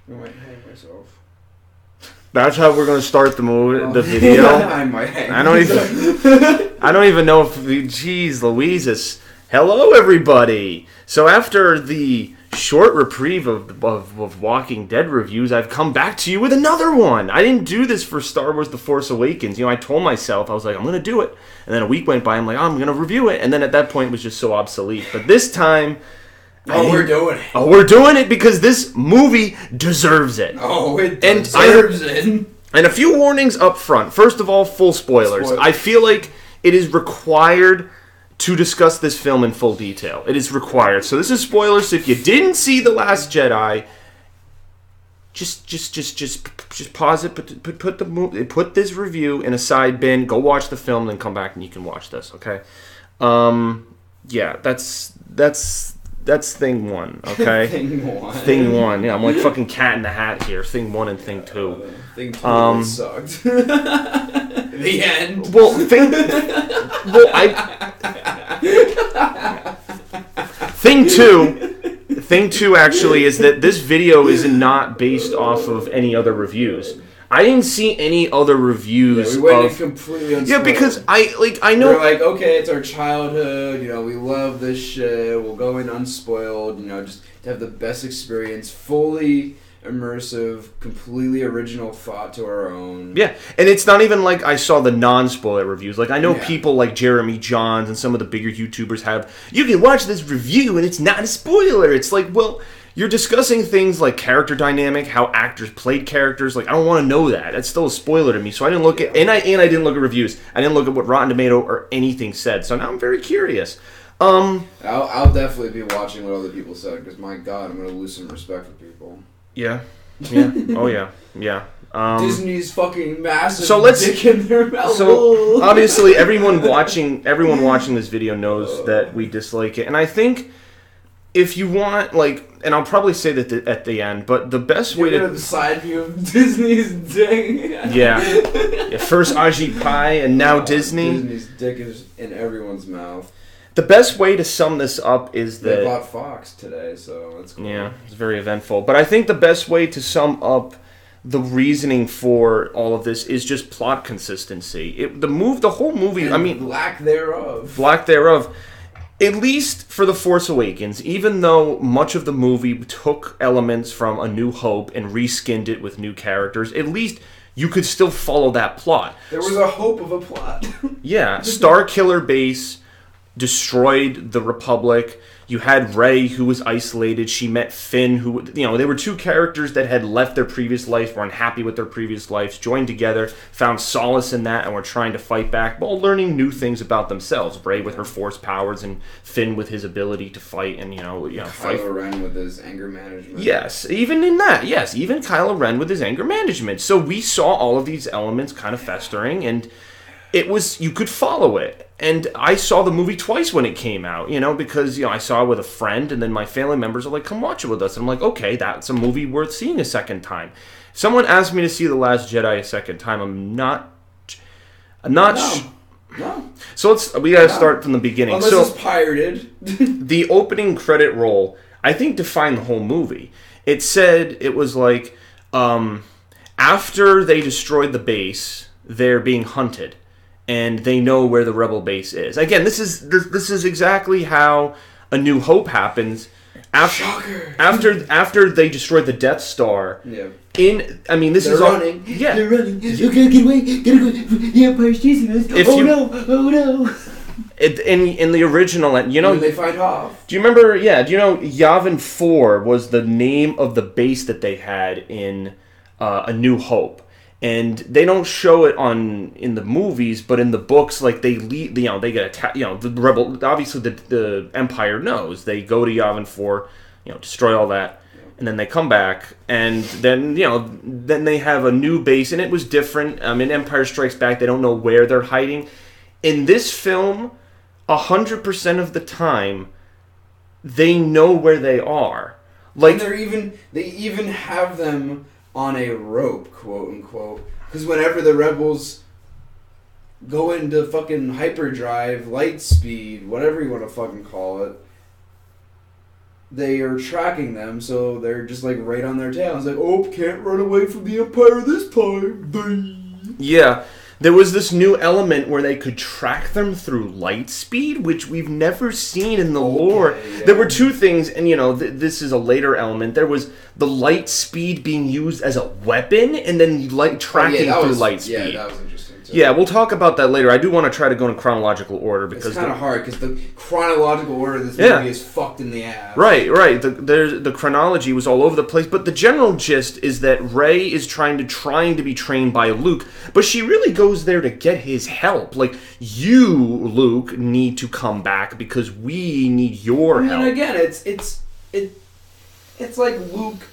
I might hang myself. That's how we're gonna start the video. I might hang I don't even know if. Jeez, Louises. Hello, everybody. So after the short reprieve of Walking Dead reviews, I've come back to you with another one. I didn't do this for Star Wars: The Force Awakens. I told myself, I was like, I'm gonna do it, and then a week went by. I'm like, I'm gonna review it, and then at that point it was just so obsolete. But this time. We're doing it. Oh, we're doing it because this movie deserves it. Oh, it deserves it. And a few warnings up front. First of all, full spoilers. I feel like it is required to discuss this film in full detail. It is required. So this is spoilers. So if you didn't see The Last Jedi, just pause it. Put this review in a side bin. Go watch the film, then come back and you can watch this. Okay. Yeah, that's thing one, okay? Thing one. Yeah, I'm like fucking Cat in the Hat here. Thing one and thing two. Thing two sucked. The end. Well, Thing two actually is that this video is not based off of any other reviews. I didn't see any other reviews. Yeah, we went in completely unspoiled. Yeah, because I know. We're like, okay, it's our childhood. We love this shit. We'll go in unspoiled. Just to have the best experience, fully immersive, completely original thought to our own. Yeah, and it's not even like I saw the non-spoiler reviews. Like I know people like Jeremy Johns and some of the bigger YouTubers have. You can watch this review and it's not a spoiler. It's like, well. You're discussing things like character dynamic, how actors played characters. Like I don't want to know that. That's still a spoiler to me. So I didn't look at I didn't look at reviews. I didn't look at what Rotten Tomato or anything said. So now I'm very curious. I'll definitely be watching what other people said because my God, I'm gonna lose some respect for people. Yeah. Oh yeah. Disney's fucking massive. So dick in their mouth. So obviously everyone watching this video knows that we dislike it, and I think. If you want, and I'll probably say that at the end, but the best way to... the side view of Disney's dick. Yeah. First Ajit Pai and now Disney. Disney's dick is in everyone's mouth. The best way to sum this up is that... They bought Fox today, so that's cool. Yeah, it's very eventful. But I think the best way to sum up the reasoning for all of this is just plot consistency. The whole movie, and lack thereof. At least for The Force Awakens, even though much of the movie took elements from A New Hope and reskinned it with new characters, at least you could still follow that plot. There was a hope of a plot. Yeah, Starkiller Base destroyed the Republic. You had Rey, who was isolated. She met Finn, who, they were two characters that had left their previous life, were unhappy with their previous lives, joined together, found solace in that, and were trying to fight back while learning new things about themselves. Rey with her force powers, and Finn with his ability to fight, and fight. Kylo Ren with his anger management. Yes, even in that. Yes, even Kylo Ren with his anger management. So we saw all of these elements kind of festering, and you could follow it. And I saw the movie twice when it came out, because, I saw it with a friend, and then my family members are like, come watch it with us. And I'm like, okay, that's a movie worth seeing a second time. If someone asked me to see The Last Jedi a second time, I'm not. No. So we gotta start from the beginning. Unless it's pirated. The opening credit roll, I think, defined the whole movie. It said, it was like, after they destroyed the base, they're being hunted. And they know where the rebel base is. Again, this is exactly how A New Hope happens. After they destroyed the Death Star. Yeah. They're running. Yeah. They're running. Okay, get away. The Empire's chasing us. Oh no. In the original, they fight off. Do you remember? Yeah. Do you know Yavin 4 was the name of the base that they had in A New Hope? And they don't show it in the movies, but in the books, they lead, they get attacked. The rebel, obviously the Empire knows. They go to Yavin 4, destroy all that, and then they come back, and then they have a new base, and it was different. Empire Strikes Back, they don't know where they're hiding. In this film, 100% of the time, they know where they are. And they even have them on a rope, quote unquote, because whenever the rebels go into fucking hyperdrive, light speed, whatever you want to fucking call it, they are tracking them, so they're just like right on their tail. It's like, oh, can't run away from the Empire this time. Bye. Yeah. There was this new element where they could track them through light speed, which we've never seen in the lore. Yeah. There were two things, and this is a later element. There was the light speed being used as a weapon, and then light tracking through light speed. Yeah, that was interesting too. Yeah, we'll talk about that later. I do want to try to go in chronological order because it's kind of hard because the chronological order of this movie is fucked in the ass. Right. The chronology was all over the place, but the general gist is that Rey is trying to be trained by Luke, but she really goes there to get his help. Like, you, Luke, need to come back because we need your help. And again, it's like Luke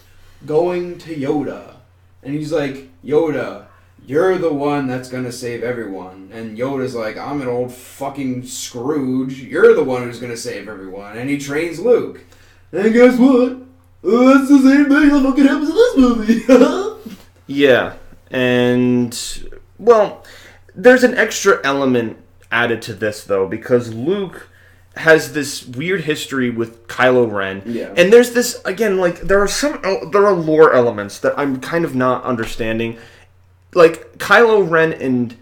going to Yoda, and he's like, Yoda, you're the one that's gonna save everyone. And Yoda's like, I'm an old fucking Scrooge. You're the one who's gonna save everyone. And he trains Luke. And guess what? That's the same thing that fucking happens in this movie. Yeah. And, well, there's an extra element added to this, though, because Luke has this weird history with Kylo Ren. Yeah. And there's this, again, like, there are lore elements that I'm kind of not understanding. Like, Kylo Ren and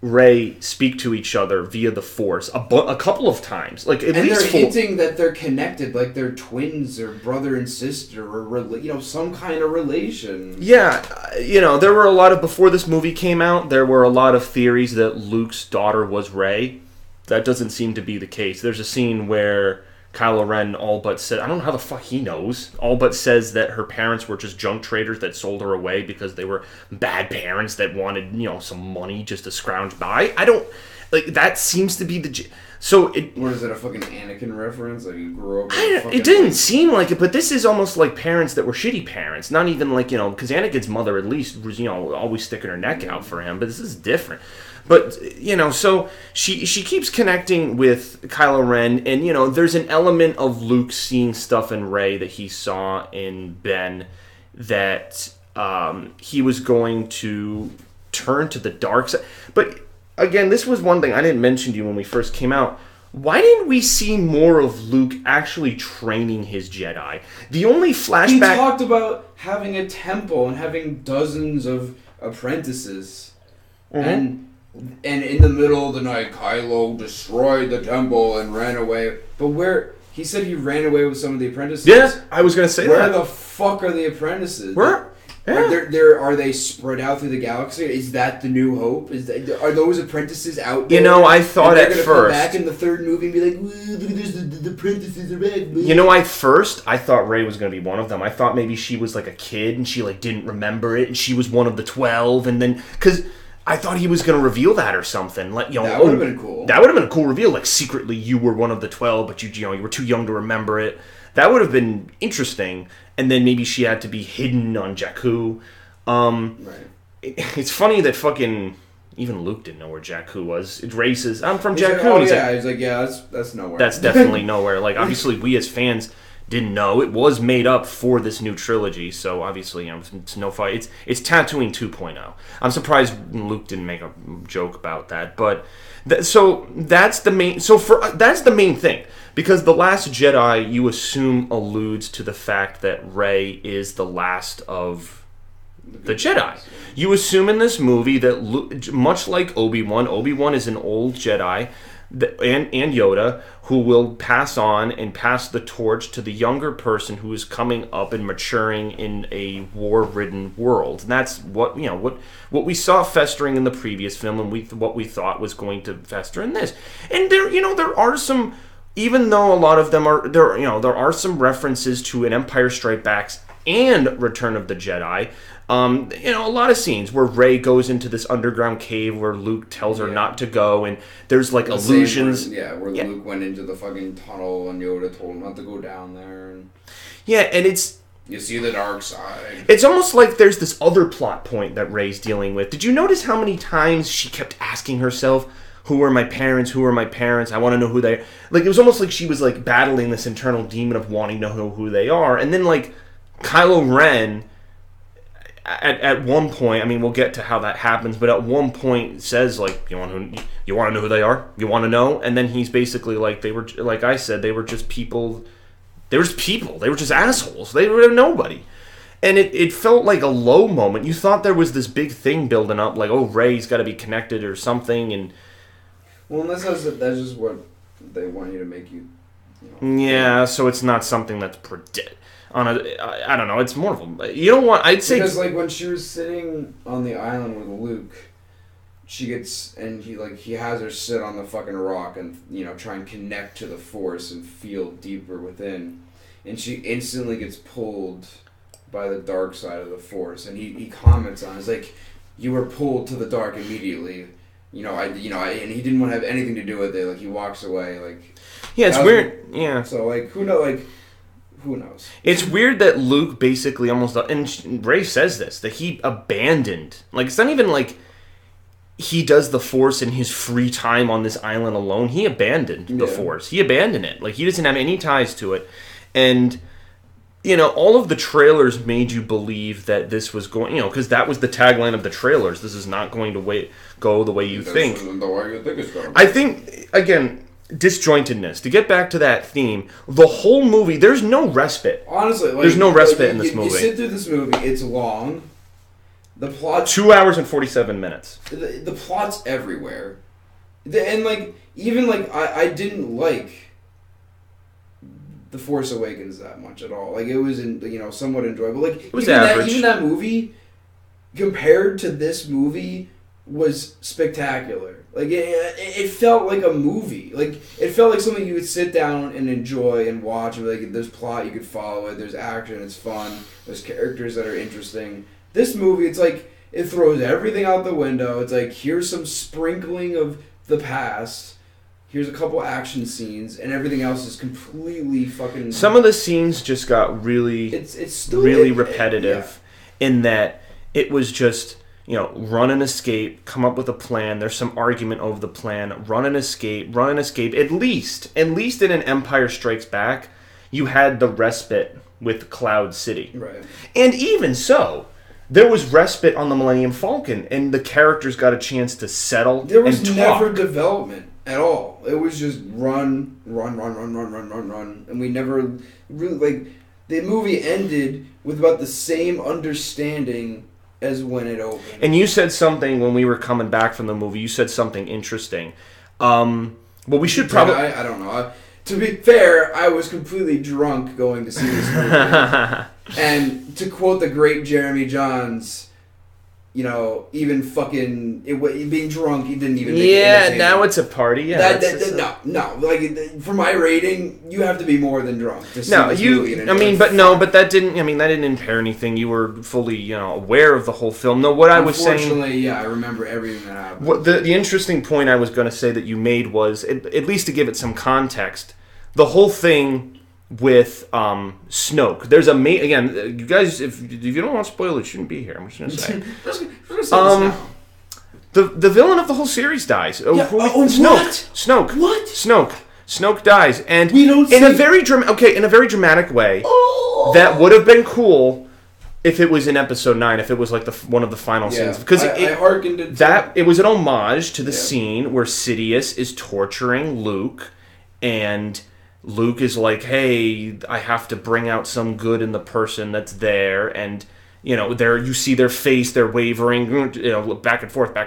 Rey speak to each other via the Force a couple of times. Like, at least they're hinting that they're connected, like they're twins or brother and sister or, some kind of relation. Yeah, there were a lot of, before this movie came out, there were a lot of theories that Luke's daughter was Rey. That doesn't seem to be the case. There's a scene where Kylo Ren all but said, I don't know how the fuck he knows, all but says that her parents were just junk traders that sold her away because they were bad parents that wanted, some money just to scrounge by. I don't, like, that seems to be the, so it... What is it, a fucking Anakin reference? Like, you grew up it didn't seem like it, but this is almost like parents that were shitty parents. Not even like, because Anakin's mother at least was, always sticking her neck out for him, but this is different. But, so she keeps connecting with Kylo Ren, and, there's an element of Luke seeing stuff in Rey that he saw in Ben that he was going to turn to the dark side. But, again, this was one thing I didn't mention to you when we first came out. Why didn't we see more of Luke actually training his Jedi? The only flashback... He talked about having a temple and having dozens of apprentices. Mm-hmm. And in the middle of the night, Kylo destroyed the temple and ran away. But where... He said he ran away with some of the apprentices. Yeah, I was going to say where that. Where the fuck are the apprentices? Where? Yeah. Are they spread out through the galaxy? Is that the New Hope? Are those apprentices out there? I thought at first... Come back in the third movie and be like, the apprentices are back. I thought Rey was going to be one of them. I thought maybe she was like a kid and she like didn't remember it and she was one of the 12 and then... Because... I thought he was going to reveal that or something. Like, that would have been cool. That would have been a cool reveal. Like, secretly, you were one of the 12, but you were too young to remember it. That would have been interesting. And then maybe she had to be hidden on Jakku. Right. It's funny that fucking even Luke didn't know where Jakku was. Rey says, "I'm from Jakku." Like, he's like, yeah, that's nowhere. That's definitely nowhere. Like, obviously, we as fans didn't know. It was made up for this new trilogy, so obviously, it's no fight. It's Tatooine 2.0. I'm surprised Luke didn't make a joke about that, but that's the main thing, because The Last Jedi, you assume, alludes to the fact that Rey is the last of the Jedi. You assume in this movie that Luke, much like Obi-Wan is an old Jedi, and Yoda, who will pass on and pass the torch to the younger person who is coming up and maturing in a war-ridden world. And that's what we saw festering in the previous film, and what we thought was going to fester in this. And there are some, even though a lot of them are there are some references to an Empire Strikes Back and Return of the Jedi. A lot of scenes where Rey goes into this underground cave where Luke tells her not to go, and there's like illusions. Where Luke went into the fucking tunnel and Yoda told him not to go down there. And you see the dark side. It's almost like there's this other plot point that Rey's dealing with. Did you notice how many times she kept asking herself, "Who are my parents? Who are my parents? I want to know who they are." Like, it was almost like she was like battling this internal demon of wanting to know who they are, and then like Kylo Ren. At one point, I mean, we'll get to how that happens, but at one point says, like, you want to know who they are? You want to know? And then he's basically like, they were, like I said, they were just people They were just people. They were just assholes. They were nobody. And it felt like a low moment. You thought there was this big thing building up, like, oh, Rey's got to be connected or something. And well, that's just what they want you to make you. Yeah, so it's not something that's I don't know. It's more of a... You don't want... I'd say... Because, like, when she was sitting on the island with Luke, she gets... And he has her sit on the fucking rock and, try and connect to the Force and feel deeper within. And she instantly gets pulled by the dark side of the Force. And he comments on it. It's like, you were pulled to the dark immediately. And he didn't want to have anything to do with it. Like, he walks away, like... Yeah, it's weird. Yeah. So, like, who knows? Who knows? It's weird that Luke basically almost... And Rey says this, that he abandoned... Like, it's not even like he does the Force in his free time on this island alone. He abandoned the Force. He abandoned it. Like, he doesn't have any ties to it. And, all of the trailers made you believe that this was going... because that was the tagline of the trailers. This is not going to go the way you think. This isn't the way you think it's going. I think, again... disjointedness. To get back to that theme, the whole movie, there's no respite. Honestly, there's no respite in this movie. You sit through this movie, it's long. The plot... 2 hours and 47 minutes. The plot's everywhere. And, I didn't like The Force Awakens that much at all. Like, it was, somewhat enjoyable. Like, it was average. Even that movie, compared to this movie, was spectacular. Like, it felt like a movie. Like, it felt like something you could sit down and enjoy and watch. Like, there's plot, you could follow it. There's action, it's fun. There's characters that are interesting. This movie, it's like, it throws everything out the window. It's like, here's some sprinkling of the past. Here's a couple action scenes, and everything else is completely fucking... Some of the scenes just got really, it's still, really repetitive in that it was just... run and escape, come up with a plan, there's some argument over the plan, run and escape. At least in an Empire Strikes Back, you had the respite with Cloud City. Right. And even so, there was respite on the Millennium Falcon, and the characters got a chance to settle and talk. There was never development at all. It was just run. And we never really, the movie ended with about the same understanding as when it opened. And you said something when we were coming back from the movie. You said something interesting. Well, we should probably... I don't know. To be fair, I was completely drunk going to see this movie. And to quote the great Jeremy Johns, even fucking... being drunk, he didn't even... Yeah, now it's a party. Yeah, no. Like, for my rating, you have to be more than drunk to see this movie. But that didn't impair anything. You were fully, aware of the whole film. No, what I was saying... Unfortunately, yeah, I remember everything that happened. What the interesting point I was going to say that you made was, at least to give it some context, the whole thing with Snoke. There's again, you guys, if you don't want to spoil it, you shouldn't be here. I'm just going to say. The villain of the whole series dies. Snoke. What? Snoke dies, and we don't in a very dramatic way. Oh. That would have been cool if it was in Episode 9, if it was like one of the final scenes, because I hearkened it. It was an homage to the scene where Sidious is torturing Luke, and Luke is like, hey, I have to bring out some good in the person that's there, and you see their face, they're wavering, back and forth,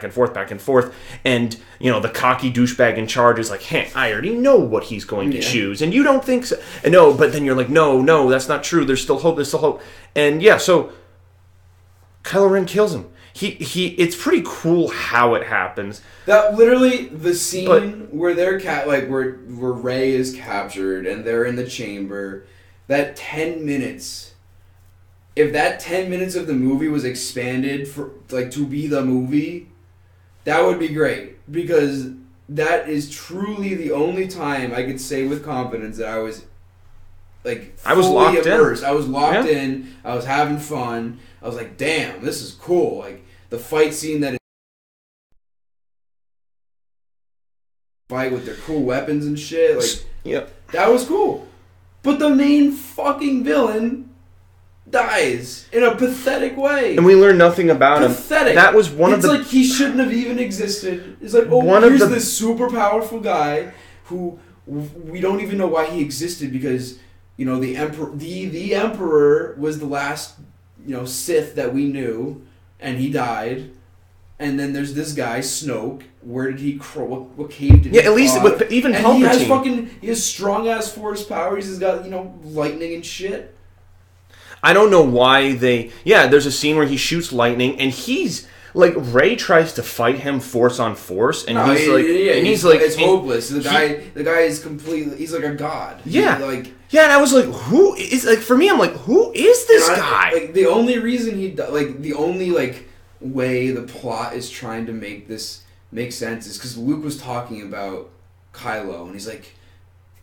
and the cocky douchebag in charge is like, hey, I already know what he's going to choose, and you don't think so. And no, but then you're like, no, that's not true. There's still hope. And so Kylo Ren kills him. It's pretty cool how it happens. That literally the scene where they're where Rey is captured and they're in the chamber. That 10 minutes. If that 10 minutes of the movie was expanded for to be the movie, that would be great, because that is truly the only time I could say with confidence that I was locked immersed. in. I was locked in. I was having fun. I was like, damn, this is cool. Like, the fight scene that is fight with their cool weapons and shit. That was cool. But the main fucking villain dies in a pathetic way. And we learn nothing about him. Pathetic. That was one of the... It's like he shouldn't have even existed. It's like, here's this super powerful guy who we don't even know why he existed, because you know, the Emperor was the last, you know, Sith that we knew, and he died. And then there's this guy Snoke. Where did he crawl? What cave did he at least with even and Palpatine. he has strong ass force powers. He's got, you know, lightning and shit. I don't know why they. Yeah, there's a scene where he shoots lightning, and he's like Rey tries to fight him force on force, and he's like, it's hopeless. The guy is completely. He's like a god. Yeah, and I was like, who is like for me? I'm like, who is this guy? Like the only reason the only like way the plot is trying to make this make sense is because Luke was talking about Kylo, and he's like.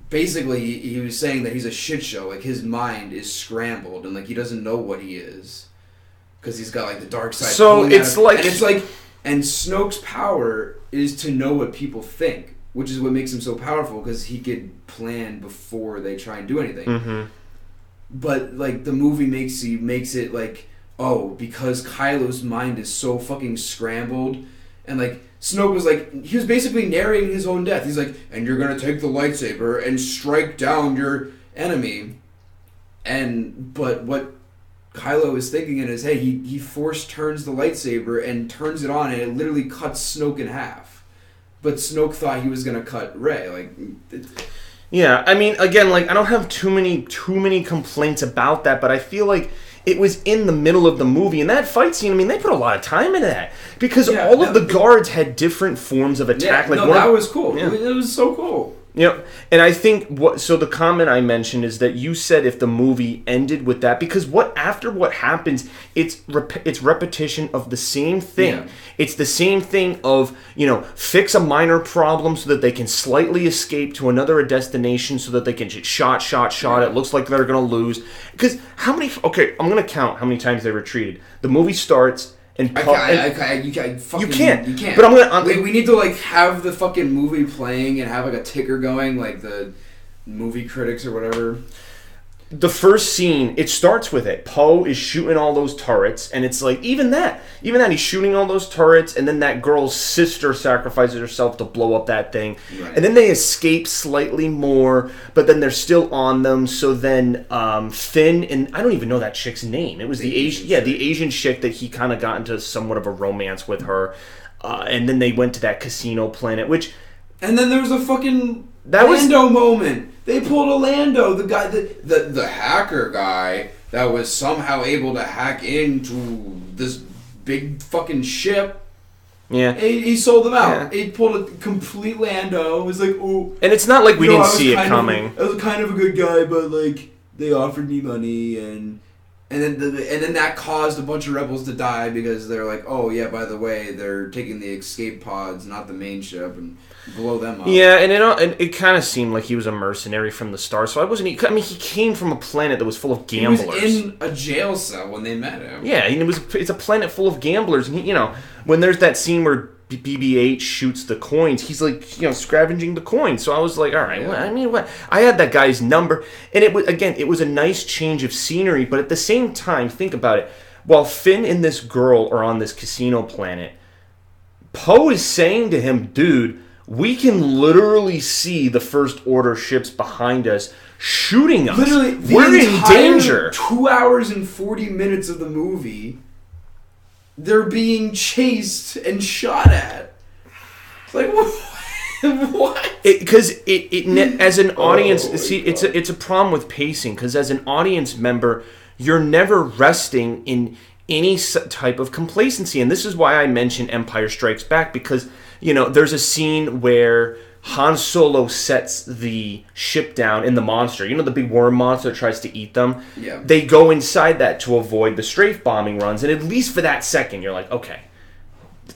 Basically, he was saying that he's a shit show. Like, his mind is scrambled, and, like, he doesn't know what he is. Because he's got, like, the dark side. So, it's like... And Snoke's power is to know what people think, which is what makes him so powerful, because he could plan before they try and do anything. Mm-hmm. But, like, the movie makes it, like, oh, because Kylo's mind is so fucking scrambled, and, like... Snoke was like, he was basically narrating his own death. He's like, and you're going to take the lightsaber and strike down your enemy. But what Kylo is thinking in his head, he force turns the lightsaber and turns it on, and it literally cuts Snoke in half. But Snoke thought he was going to cut Rey. Yeah, I mean, again, like, I don't have too many complaints about that, but I feel like it was in the middle of the movie, and that fight scene, I mean, they put a lot of time into that. Because all of the guards had different forms of attack. Yeah, that was cool. Yeah. It was so cool. Yeah, and I think so the comment I mentioned is that you said if the movie ended with that, because after what happens, it's repetition of the same thing. Yeah. It's the same thing of, you know, fix a minor problem so that they can slightly escape to another destination so that they can just shot. Yeah. It looks like they're going to lose. Because I'm going to count how many times they retreated. The movie starts... You can't. But I'm gonna. We need to like have the fucking movie playing and have like a ticker going, like the movie critics or whatever. The first scene, it starts with it. Poe is shooting all those turrets, and it's like even that he's shooting all those turrets, and then that girl's sister sacrifices herself to blow up that thing, right. And then they escape slightly more, but then they're still on them. So then Finn, and I don't even know that chick's name. It was the Asian chick that he kind of got into somewhat of a romance with her, and then they went to that casino planet, and then there was a fucking Lando moment. They pulled a Lando, the guy, the hacker guy that was somehow able to hack into this big fucking ship. Yeah, he sold them out. Yeah. He pulled a complete Lando. It was like, oh, and it's not like we didn't see it coming. I was kind of a good guy, but like they offered me money, and then that caused a bunch of rebels to die because they're like, oh yeah, by the way, they're taking the escape pods, not the main ship, and blow them up. Yeah, and it kind of seemed like he was a mercenary from the start. So he came from a planet that was full of gamblers. He was in a jail cell when they met him. Yeah, and it's a planet full of gamblers, and when there's that scene where BB-8 shoots the coins, he's like, scavenging the coins. So I was like, all right, what? I had that guy's number, and it was a nice change of scenery, but at the same time, think about it. While Finn and this girl are on this casino planet, Poe is saying to him, dude, we can literally see the First Order ships behind us shooting us. Literally, we're in danger. 2 hours and 40 minutes of the movie, they're being chased and shot at. It's like, what? Because as an audience, it's a problem with pacing. Because as an audience member, you're never resting in any type of complacency, and this is why I mentioned Empire Strikes Back, because there's a scene where Han Solo sets the ship down in the monster. The big worm monster that tries to eat them? Yeah. They go inside that to avoid the strafe bombing runs, and at least for that second, you're like, okay,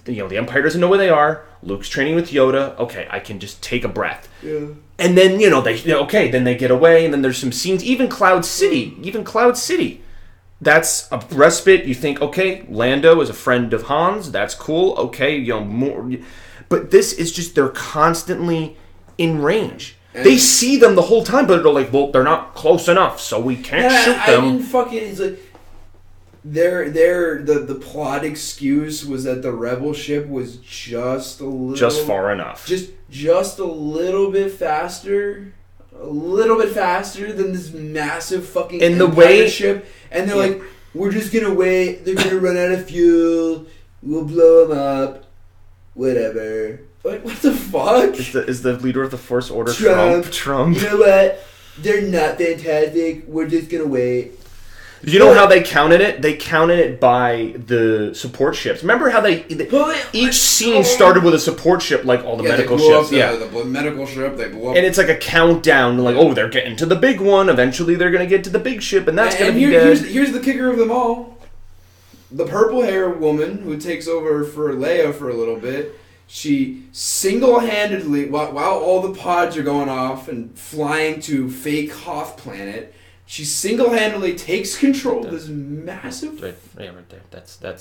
the Empire doesn't know where they are. Luke's training with Yoda. Okay, I can just take a breath. Yeah. And then, then they get away, and then there's some scenes, even Cloud City. That's a respite. You think, okay, Lando is a friend of Han's. That's cool. Okay, more. But this is just, they're constantly in range. And they see them the whole time, but they're like, well, they're not close enough, so we can't shoot them. It's like, the plot excuse was that the rebel ship was just far enough. Just a little bit faster. a little bit faster than this massive fucking and the Empire way ship, and they're like, we're just gonna wait. They're gonna run out of fuel. We'll blow them up. Whatever. Like, what the fuck? Is the leader of the First Order Trump? You know what? They're not fantastic. We're just gonna wait. You know how they counted it? They counted it by the support ships. Remember how each scene started with a support ship, like all the medical ships. The medical ship, they blew up. And it's like a countdown, like, oh, they're getting to the big one. Eventually, they're going to get to the big ship, and that's going to be dead. Here's the kicker of them all. The purple hair woman who takes over for Leia for a little bit, she single-handedly, while all the pods are going off and flying to fake Hoth planet, she single-handedly takes control of this massive... Right there.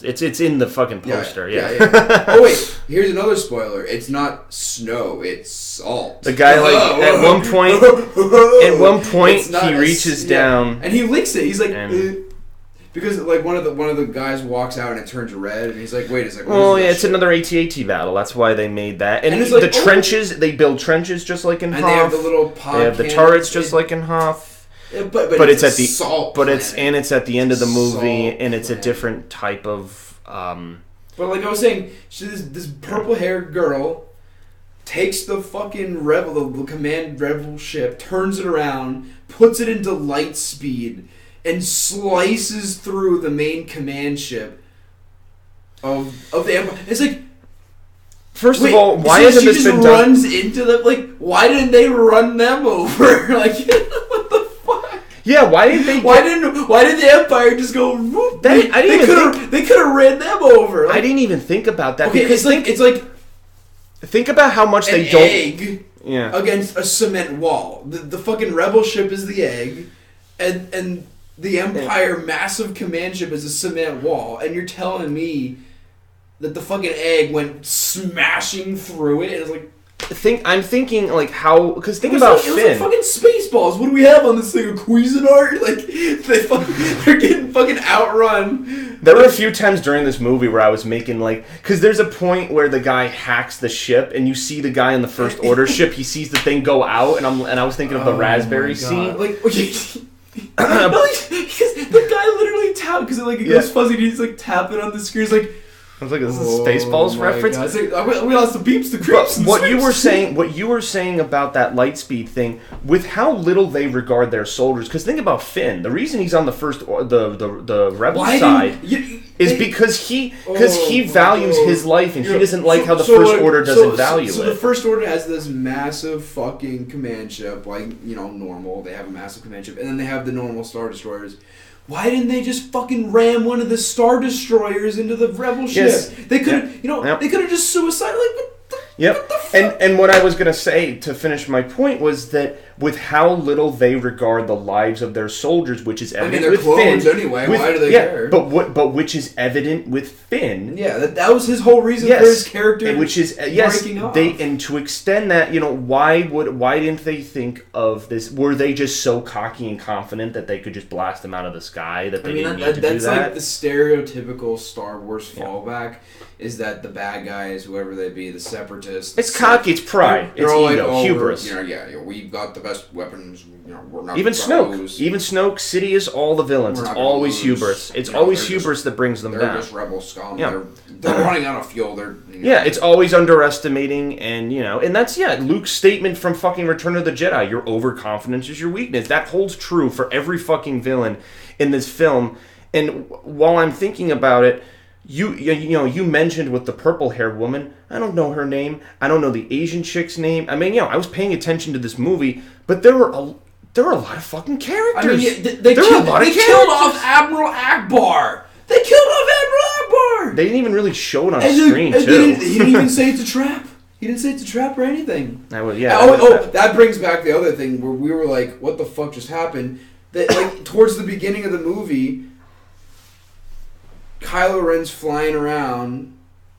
It's in the fucking poster, yeah. Oh, wait. Here's another spoiler. It's not snow. It's salt. The guy, at one point, he reaches down... And he licks it. He's like... Because, like, one of the guys walks out and it turns red, and he's like, wait a second. Oh, yeah, it's another AT-AT battle. That's why they made that. And the trenches, they build trenches just like in Hoth. And they have the little pod They have the turrets just like in Hoth. But it's at the salt it's at the end of the movie, and it's a different type of. But like I was saying, this purple-haired girl takes the fucking the command rebel ship, turns it around, puts it into light speed, and slices through the main command ship of the Empire. It's like. First of all, why hasn't this been done? Runs into them. Like, why didn't they run them over? Like, what the fuck? Yeah, why didn't they? Why did the Empire just go? Whoop, they could have ran them over. Like, I didn't even think about that. Okay, it's like think about how much they don't. Egg against a cement wall. The fucking rebel ship is the egg, and the Empire massive command ship is a cement wall, and you're telling me that the fucking egg went smashing through it, and it's like... I'm thinking, like, how... Because think about Finn. It was like fucking Spaceballs. What do we have on this thing? A Cuisinart? Like, they're getting fucking outrun. There were a few times during this movie where I was making, like... Because there's a point where the guy hacks the ship, and you see the guy in the First Order ship, he sees the thing go out, and I was thinking of the raspberry scene. Like, okay... because the guy literally tapped... Because it goes fuzzy, and he's, like, tapping on the screen. He's like... I was like, "This is a Spaceballs reference." Like, we lost the beeps, the creeps. What you were saying about that lightspeed thing, with how little they regard their soldiers. Because think about Finn. The reason he's on the rebel side is because he values his life, and he doesn't like how the First Order doesn't value it. So the First Order has this massive fucking command ship, like normal. They have a massive command ship, and then they have the normal Star Destroyers. Why didn't they just fucking ram one of the Star Destroyers into the rebel ship? Yes. They could have, they could have just suicided. Like, Yep. And what I was going to say to finish my point was that with how little they regard the lives of their soldiers, which is evident they're with clones Finn. Anyway. Why do they care? But which is evident with Finn. Yeah, that was his whole reason for his character. Which is breaking off. And to extend that, why didn't they think of this? Were they just so cocky and confident that they could just blast them out of the sky that they didn't need to do that? That's like the stereotypical Star Wars fallback. Is that the bad guys, whoever they be, the separatists? It's cocky, it's pride, it's ego, hubris. We've got the best weapons. We're not even Snoke, Sidious, all the villains. It's always hubris. It's always hubris that brings them down. They're just rebel scum. Yeah. They're running out of fuel. It's always underestimating, and that's Luke's statement from fucking Return of the Jedi. Your overconfidence is your weakness. That holds true for every fucking villain in this film. And while I'm thinking about it. You mentioned with the purple-haired woman. I don't know her name. I don't know the Asian chick's name. I mean, I was paying attention to this movie, but there were a lot of fucking characters. I mean, they killed off Admiral Akbar. They killed off Admiral Akbar. They didn't even really show it on screen, too. He didn't even say it's a trap. He didn't say it's a trap or anything. That brings back the other thing where we were like, what the fuck just happened? That towards the beginning of the movie, Kylo Ren's flying around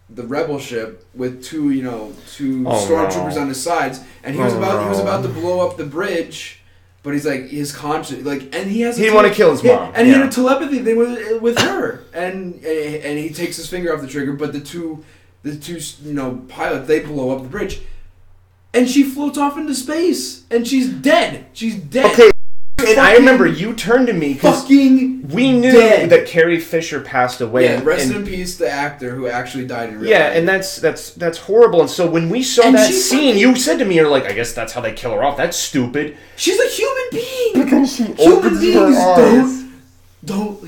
the rebel ship with two stormtroopers on his sides, and he was about to blow up the bridge, but he's like his conscience, and he has. He didn't want to kill his mom, and he had a telepathy thing with her, and he takes his finger off the trigger, but the two pilots, they blow up the bridge. and she floats off into space, and she's dead. She's dead. Okay. And I remember you turned to me because we knew that Carrie Fisher passed away. Yeah, rest in peace, the actor who actually died in real life. Yeah, and that's horrible. And so when we saw that scene, you said to me, "You're like, I guess that's how they kill her off. That's stupid." She's a human being. But then she opens her eyes.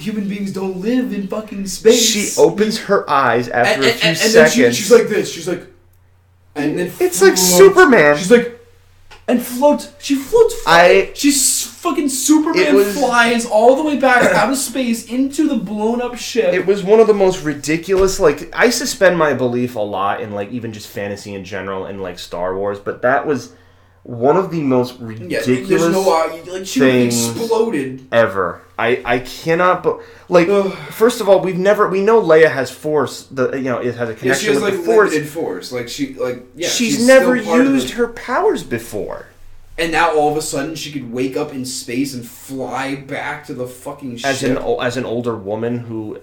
Human beings don't live in fucking space. She opens her eyes after a few seconds. Then she's like this. She's like, and then it's like Superman. She's like, and floats. She floats. She's fucking Superman. Flies all the way back out of space into the blown up ship. It was one of the most ridiculous. Like, I suspend my belief a lot in like even just fantasy in general and like Star Wars, but that was one of the most ridiculous things exploded ever. I cannot. First of all, we know Leia has force. It has a connection with the force. Limited force. She's never used her powers before. And now all of a sudden she could wake up in space and fly back to the fucking ship. As an older woman who,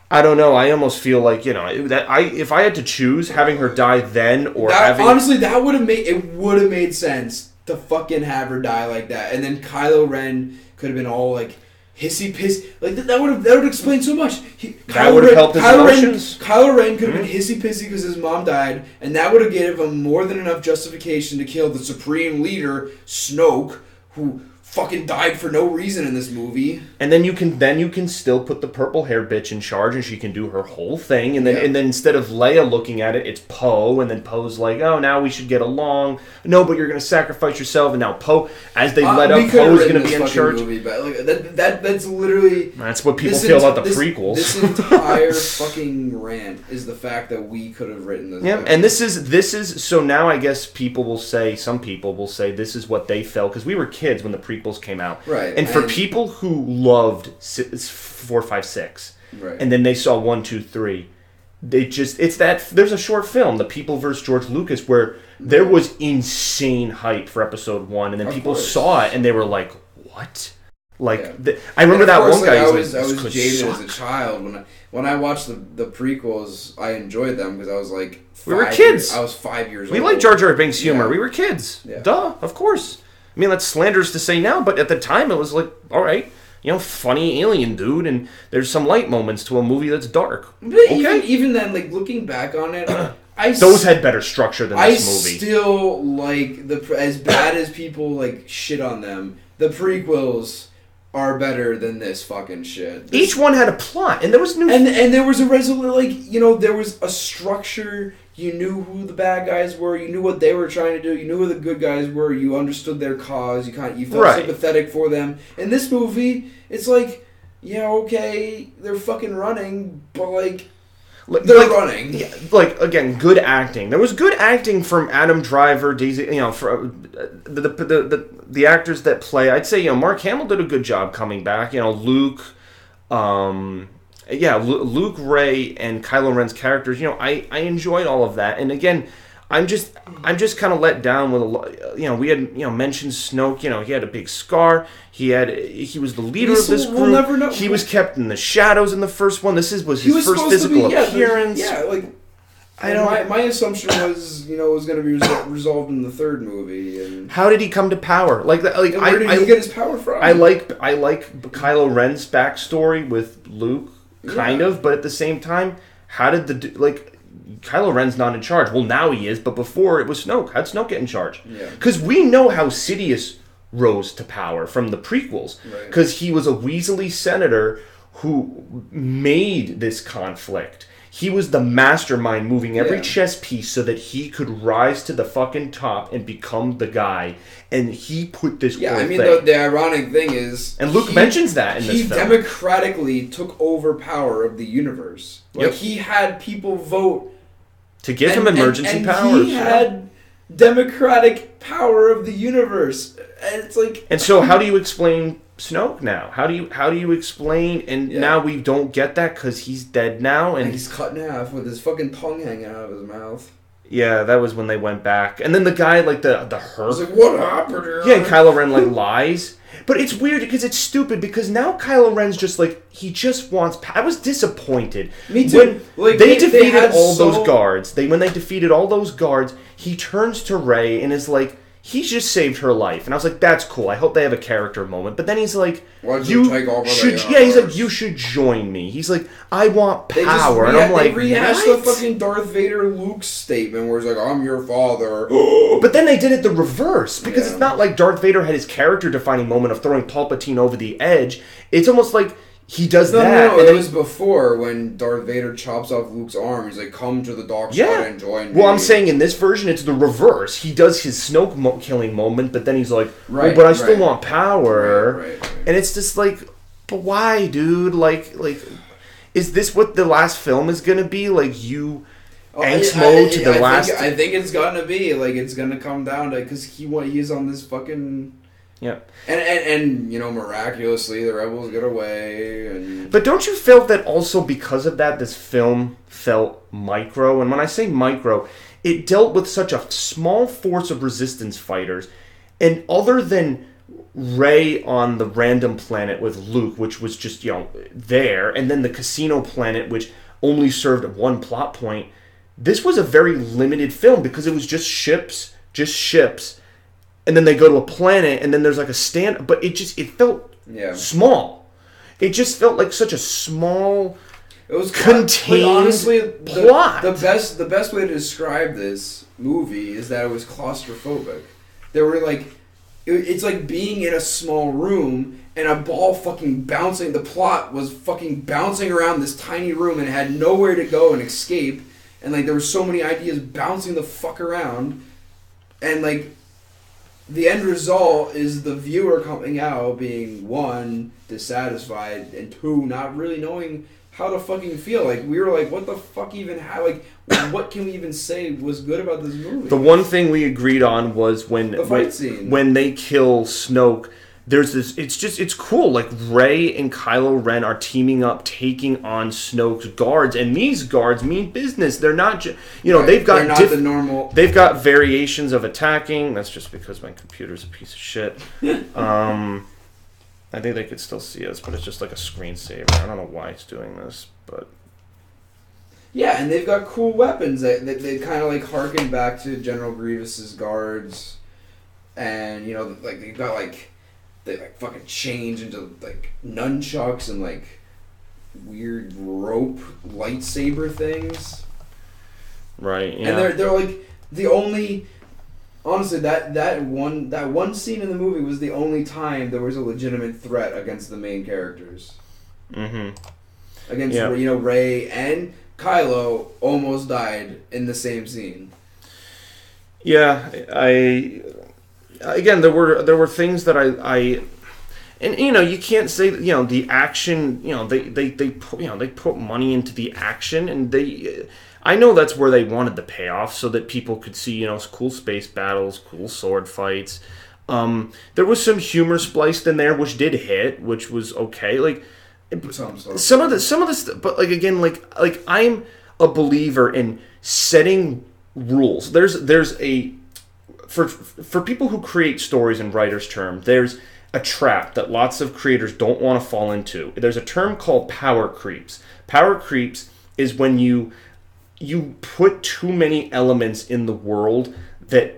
I don't know. I almost feel like if I had to choose having her die then honestly that would have made sense to fucking have her die like that, and then Kylo Ren could have been all like hissy piss like that would explain so much. That would have helped his emotions. Kylo Ren could have been hissy pissy because his mom died, and that would have given him more than enough justification to kill the supreme leader Snoke, who fucking died for no reason in this movie. And then you can still put the purple hair bitch in charge, and she can do her whole thing. And then instead of Leia looking at it, it's Poe, and then Poe's like, "Oh, now we should get along." No, but you're going to sacrifice yourself, and now Poe, as they let up, Poe's going to be in charge. Movie, but that's literally that's what people feel about the prequels. This entire fucking rant is the fact that we could have written this. Yeah, and this is so now I guess some people will say this is what they felt because we were kids when the prequels came out, right? And for people who loved 4, 5, 6, right, and then they saw 1, 2, 3, it's that there's a short film, The People vs. George Lucas, where there was insane hype for episode 1, and then people saw it and they were like, "What?" Like I remember that one guy. I was jaded as a child when I watched the prequels. I enjoyed them because I was like, we were kids. I was 5 years old. We liked Jar Jar Binks' humor. Yeah. We were kids. Yeah. Duh, of course. I mean, that's slanderous to say now, but at the time it was like, all right, funny alien dude, and there's some light moments to a movie that's dark. But even then, like looking back on it, those had better structure than this movie. I still like as bad as people like shit on them. The prequels are better than this fucking shit. Each one had a plot, and there was and there was a there was a structure. You knew who the bad guys were. You knew what they were trying to do. You knew who the good guys were. You understood their cause. You felt sympathetic for them. In this movie, it's like, yeah, okay, they're fucking running, but they're running. Yeah, again, good acting. There was good acting from Adam Driver, Daisy. For the actors that play. I'd say Mark Hamill did a good job coming back. Luke. Luke, Rey, and Kylo Ren's characters. I enjoyed all of that, and again, I'm just kind of let down with a lot. We had mentioned Snoke. He had a big scar. He was the leader of this group. We'll never know. He was kept in the shadows in the first one. Was his first physical appearance. My assumption was it was going to be resolved in the third movie. And how did he come to power? Where did he get his power from? I like Kylo Ren's backstory with Luke. Kind of, but at the same time, how did Kylo Ren's not in charge? Well, now he is, but before it was Snoke. How'd Snoke get in charge? Because we know how Sidious rose to power from the prequels. Because he was a Weasley senator who made this conflict. He was the mastermind moving every chess piece so that he could rise to the fucking top and become the guy. And he put this whole thing. The ironic thing is... And Luke mentions that in this film. He democratically took over power of the universe. He had people vote... To give him emergency powers. He had democratic power of the universe. And it's like... And so how do you explain Snoke now? How do you explain? And now we don't get that because he's dead now, and he's cut in half with his fucking tongue hanging out of his mouth. Yeah, that was when they went back, and then the guy the herb. I was like, what happened here? Yeah, and Kylo Ren lies, But it's weird because it's stupid because now Kylo Ren's just like, he just wants... I was disappointed. Me too. When they defeated all those guards, when they defeated all those guards, he turns to Rey and is like, he just saved her life. And I was like, that's cool. I hope they have a character moment. But then he's like, you should join me. He's like, I want power. And I'm like, they rehashed the fucking Darth Vader Luke statement where he's like, I'm your father. But then they did it the reverse. Because it's not like Darth Vader had his character-defining moment of throwing Palpatine over the edge. It's almost like he does that. No, it was before when Darth Vader chops off Luke's arm. He's like, come to the dark side and join me. Well, I'm saying in this version, it's the reverse. He does his Snoke killing moment, but then he's like, but I still want power. Right. And it's just like, but why, dude? Like, is this what the last film is going to be? Like, angst mode to the last... I think it's going to be. Like, it's going to come down to... Because he's on this fucking... Yeah, and miraculously the rebels get away. But don't you feel that also because of that, this film felt micro? And when I say micro, it dealt with such a small force of resistance fighters, and other than Rey on the random planet with Luke, which was just there, and then the casino planet, which only served one plot point. This was a very limited film because it was just ships. And then they go to a planet, and then there's like a stand... But it felt small. It just felt like such a small, contained honestly, plot. The best way to describe this movie is that it was claustrophobic. There were like... It's like being in a small room, and a ball fucking bouncing... The plot was fucking bouncing around this tiny room, and it had nowhere to go and escape. And like there were so many ideas bouncing the fuck around. And like... The end result is the viewer coming out being, one, dissatisfied, and two, not really knowing how to fucking feel. Like, we were like, what the fuck even, what can we even say was good about this movie? The one thing we agreed on was when they kill Snoke, there's this, it's cool. Like, Rey and Kylo Ren are teaming up, taking on Snoke's guards, and these guards mean business. They're not, they've got... They're not the normal... They've got variations of attacking. That's just because my computer's a piece of shit. I think they could still see us, but it's just like a screensaver. I don't know why it's doing this, but... Yeah, and they've got cool weapons. They kind of like harken back to General Grievous's guards, and, like, they've got like... They like fucking change into like nunchucks and like weird rope lightsaber things. Right. Yeah. And they're like the only. Honestly, that one scene in the movie was the only time there was a legitimate threat against the main characters. Mm-hmm. Against Rey and Kylo almost died in the same scene. Yeah, Again, there were things that I and you can't say the action, they put money into the action, and I know that's where they wanted the payoff so that people could see cool space battles, cool sword fights. There was some humor spliced in there which did hit, which was okay. Like some of the but like again like I'm a believer in setting rules. There's a For people who create stories in writer's term, there's a trap that lots of creators don't want to fall into. There's a term called power creeps. Power creeps is when you put too many elements in the world that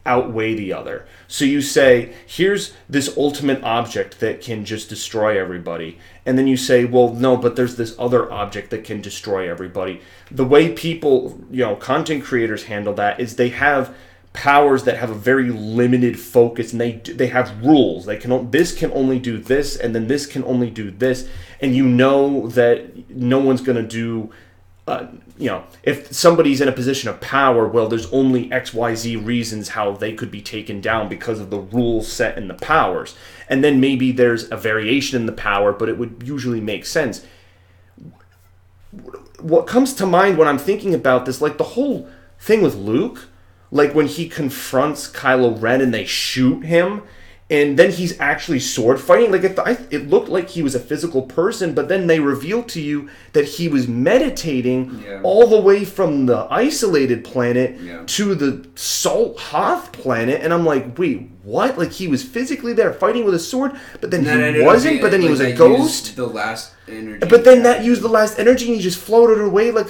outweigh the other. So you say, here's this ultimate object that can just destroy everybody. And then you say, well, no, but there's this other object that can destroy everybody. The way people, content creators handle that is they have powers that have a very limited focus, and they have rules. This can only do this, and then this can only do this, and that no one's going to do. If somebody's in a position of power, well, there's only XYZ reasons how they could be taken down because of the rules set in the powers, and then maybe there's a variation in the power, but it would usually make sense. What comes to mind when I'm thinking about this, like the whole thing with Luke. Like when he confronts Kylo Ren and they shoot him, And then he's actually sword fighting. Like it looked like he was a physical person, but then they revealed to you that he was meditating all the way from the isolated planet to the Salt Hoth planet. And I'm like, wait, what? Like he was physically there fighting with a sword, but then he wasn't. But then he was a ghost. The last energy. But then that used the last energy, and he just floated away like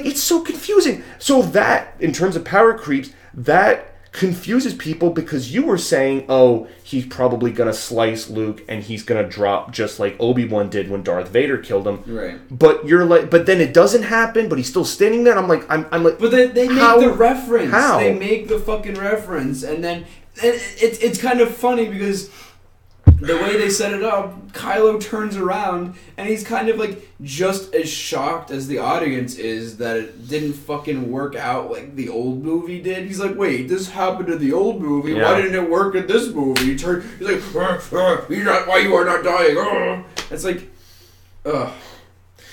it's so confusing. So that, in terms of power creeps, that confuses people because you were saying, oh, he's probably gonna slice Luke and he's gonna drop just like Obi-Wan did when Darth Vader killed him. Right. But you're like, but then it doesn't happen. But he's still standing there. And I'm like. But they make the reference. How? They make the fucking reference, and then it's kind of funny because the way they set it up, Kylo turns around and he's kind of like just as shocked as the audience is that it didn't fucking work out like the old movie did. He's like, wait, this happened in the old movie. Yeah. Why didn't it work in this movie? He's like, why you are not dying? It's like, ugh.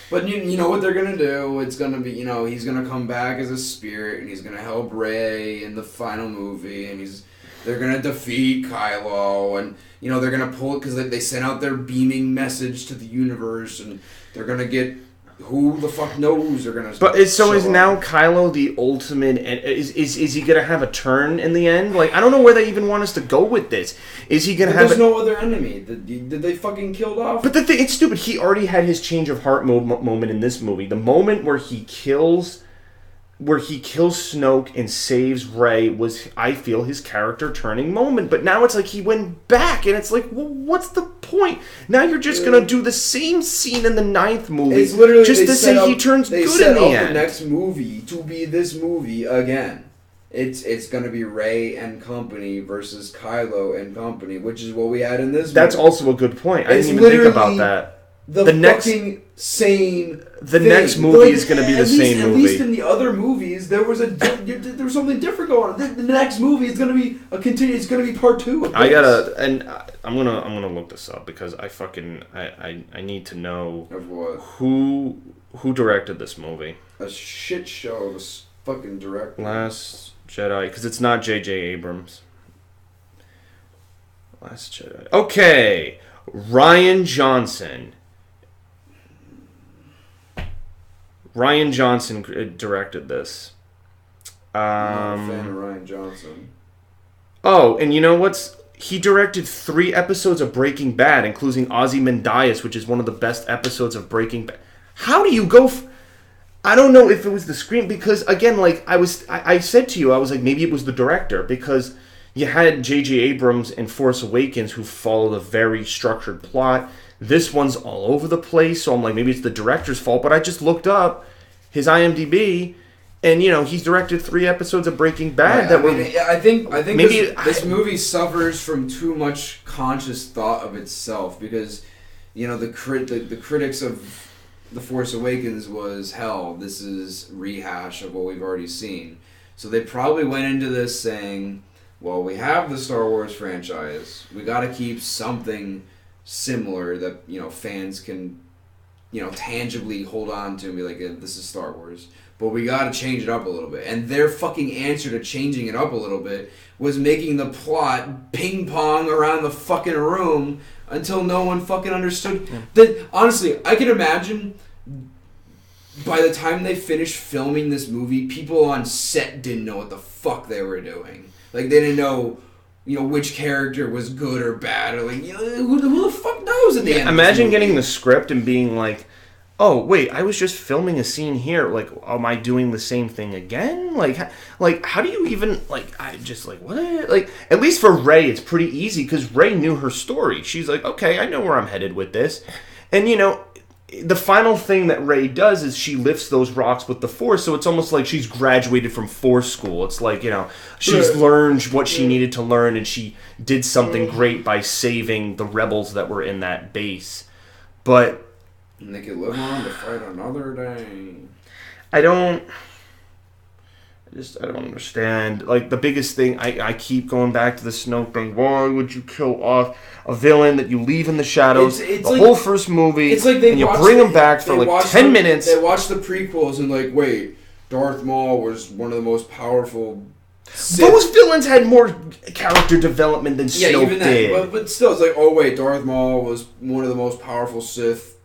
But you know what they're gonna do? It's gonna be, he's gonna come back as a spirit and he's gonna help Rey in the final movie, and they're gonna defeat Kylo, and they're gonna pull it because they sent out their beaming message to the universe, and they're gonna get who the fuck knows they're gonna. But is now Kylo the ultimate? And is he gonna have a turn in the end? Like, I don't know where they even want us to go with this. Is he gonna have? There's no other enemy. Did they fucking kill off? But it's stupid. He already had his change of heart moment in this movie. The moment where he kills Snoke and saves Rey was, I feel, his character turning moment. But now it's like he went back, and it's like, well, what's the point? Now you're just gonna do the same scene in the 9th movie, it's literally just to say he turns good in the end. They set up the next movie to be this movie again. It's gonna be Rey and company versus Kylo and company, which is what we had in this movie. That's also a good point. I didn't even think about that. The fucking same. The next movie is going to be the same movie. At least in the other movies, there was something different going on. The next movie is going to be a continue. It's going to be part 2. I'm gonna look this up because I need to know of what who directed this movie. A shit show of a fucking director. Last Jedi, because it's not J.J. Abrams. Last Jedi. Okay, Ryan Johnson. Ryan Johnson directed this. I'm not a fan of Ryan Johnson. Oh, and you know what's... He directed 3 episodes of Breaking Bad, including Ozymandias, which is one of the best episodes of Breaking Bad. How do you go... I don't know if it was the screen, because, again, like, I said to you, I was like, maybe it was the director, because you had J.J. Abrams in Force Awakens who followed a very structured plot. This one's all over the place, so I'm like, maybe it's the director's fault. But I just looked up his IMDb, and he's directed 3 episodes of Breaking Bad. I think maybe this movie suffers from too much conscious thought of itself, because the critics of The Force Awakens was, hell, this is rehash of what we've already seen. So they probably went into this saying, well, we have the Star Wars franchise, we got to keep something similar that fans can tangibly hold on to and be like, this is Star Wars, but we gotta change it up a little bit. And their fucking answer to changing it up a little bit was making the plot ping pong around the fucking room until no one fucking understood. That honestly, I can imagine by the time they finished filming this movie, people on set didn't know what the fuck they were doing. Like, they didn't know which character was good or bad, or like, who the fuck knows at the end. Imagine getting the script and being like, oh wait, I was just filming a scene here. Like, am I doing the same thing again? Like how do you even I just what? Like, at least for Rey, it's pretty easy because Rey knew her story. She's like, okay, I know where I'm headed with this, and the final thing that Rey does is she lifts those rocks with the Force, so it's almost like she's graduated from Force school. It's like, she's learned what she needed to learn, and she did something great by saving the rebels that were in that base. But... And they could live on to fight another day. I don't understand. Like, the biggest thing, I keep going back to the Snoke thing. Why would you kill off a villain that you leave in the shadows the whole first movie, it's like and you bring him back for 10 minutes? They watch the prequels and wait, Darth Maul was one of the most powerful Those villains had more character development than Snoke did. But still, it's like, oh wait, Darth Maul was one of the most powerful Sith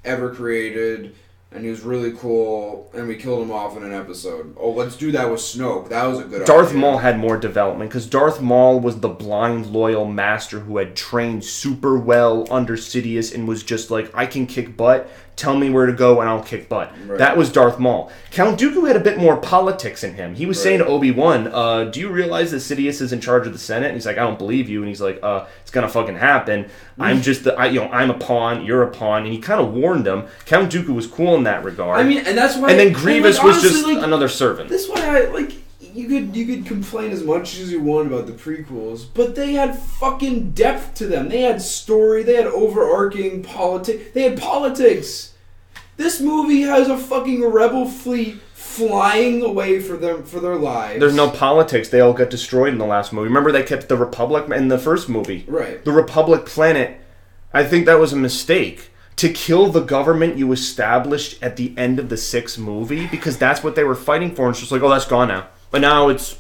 ever created, and he was really cool, and we killed him off in an episode. Oh, let's do that with Snoke. That was a good idea. Darth Maul had more development, because Darth Maul was the blind, loyal master who had trained super well under Sidious and was just like, I can kick butt, tell me where to go, and I'll kick butt. Right. That was Darth Maul. Count Dooku had a bit more politics in him. He was saying to Obi-Wan, do you realize that Sidious is in charge of the Senate? And he's like, I don't believe you. And he's like, it's gonna fucking happen. I'm just I'm a pawn, you're a pawn. And he kind of warned them. Count Dooku was cool in that regard. I mean, and that's why. And then Grievous was just another servant. That's why you could complain as much as you want about the prequels, but they had fucking depth to them. They had story. They had overarching politics. They had politics. This movie has a fucking rebel fleet flying away for their lives. There's no politics. They all got destroyed in the last movie. Remember, they kept the Republic in the first movie. Right. The Republic planet. I think that was a mistake. To kill the government you established at the end of the 6th movie, because that's what they were fighting for. And it's just like, oh, that's gone now. But now it's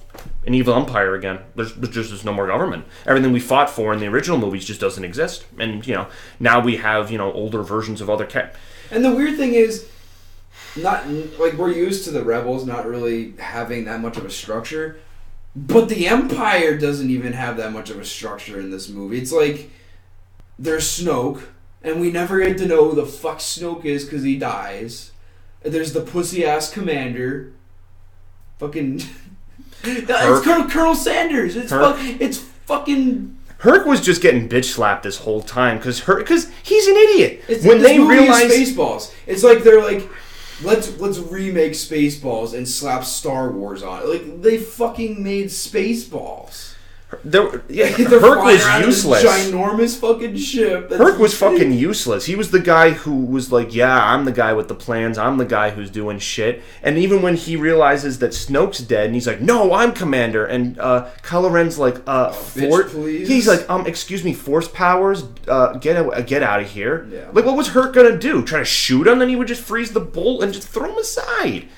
an evil empire again. There's no more government. Everything we fought for in the original movies just doesn't exist. And, now we have, older versions of other... And the weird thing is, not like we're used to the rebels not really having that much of a structure, but the Empire doesn't even have that much of a structure in this movie. It's like there's Snoke, and we never get to know who the fuck Snoke is because he dies. There's the pussy ass commander, fucking. It's Colonel Sanders. It's fucking. Herc was just getting bitch slapped this whole time because he's an idiot. When they realize Spaceballs, it's like they're like, let's remake Spaceballs and slap Star Wars on it. Like they fucking made Spaceballs. Herc was useless. Ginormous fucking ship. Herc was fucking useless. He was the guy who was like, yeah, I'm the guy with the plans. I'm the guy who's doing shit. And even when he realizes that Snoke's dead, and he's like, no, I'm commander. And Kylo Ren's like, he's like, excuse me, force powers, get out of here. Yeah. Like, what was Herc gonna do? Try to shoot him? Then he would just freeze the bolt and just throw him aside.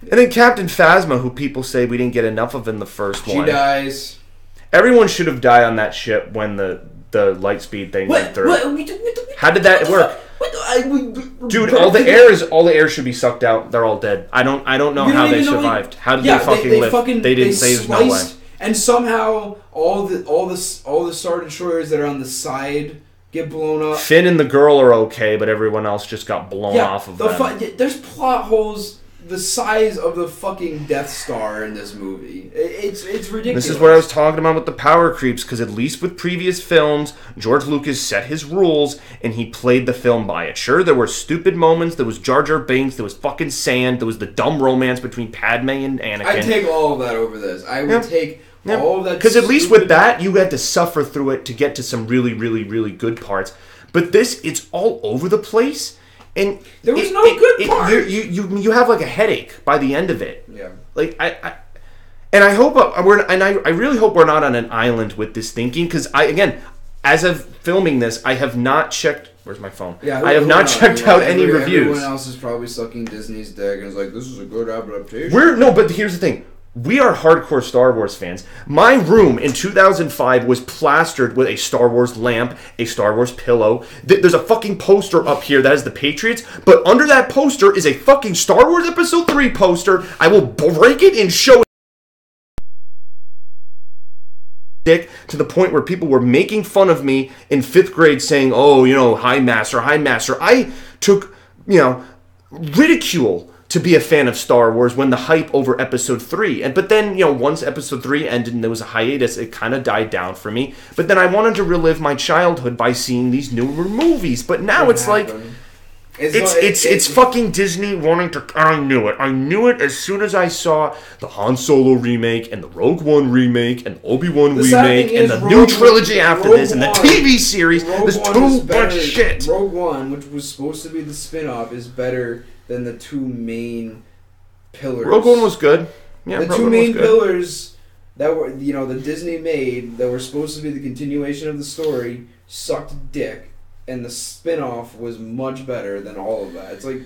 And then Captain Phasma, who people say we didn't get enough of in the first one. She dies. Everyone should have died on that ship when the light speed thing went through. How did that work? Dude, all the air should be sucked out. They're all dead. I don't know how they survived. How did they fucking live? They didn't say there's no way. And somehow all the Star Destroyers that are on the side get blown up. Finn and the girl are okay, but everyone else just got blown off of them. There's plot holes the size of the fucking Death Star in this movie. It's ridiculous. This is what I was talking about with the power creeps, because at least with previous films, George Lucas set his rules, and he played the film by it. Sure, there were stupid moments, there was Jar Jar Binks, there was fucking sand, there was the dumb romance between Padme and Anakin. I'd take all of that over this. I would take all of that. Because at least with that, you had to suffer through it to get to some really, really, really good parts. But this, it's all over the place. And there was no good part. You have like a headache by the end of it. Yeah. Like I hope I really hope we're not on an island with this thinking, because as of filming this, I have not checked. Where's my phone? Yeah, I have not checked out any reviews. Everyone else is probably sucking Disney's dick and is like, this is a good adaptation. But here's the thing. We are hardcore Star Wars fans. My room in 2005 was plastered with a Star Wars lamp, a Star Wars pillow. There's a fucking poster up here that is the Patriots, but under that poster is a fucking Star Wars Episode 3 poster. I will break it and show it to the point where people were making fun of me in 5th grade saying, oh, High Master. I took, ridicule to be a fan of Star Wars when the hype over Episode 3. But then, once Episode 3 ended and there was a hiatus, it kind of died down for me. But then I wanted to relive my childhood by seeing these newer movies. But now it's like... It's fucking Disney wanting to... I knew it as soon as I saw the Han Solo remake and the Rogue One remake and the Obi-Wan remake and the new trilogy after this and the TV series. There's too much shit. Rogue One, which was supposed to be the spin-off, is better than the two main pillars. Rogue One was good. Yeah, the two main pillars that were, the Disney made that were supposed to be the continuation of the story sucked dick, and the spin-off was much better than all of that. It's like,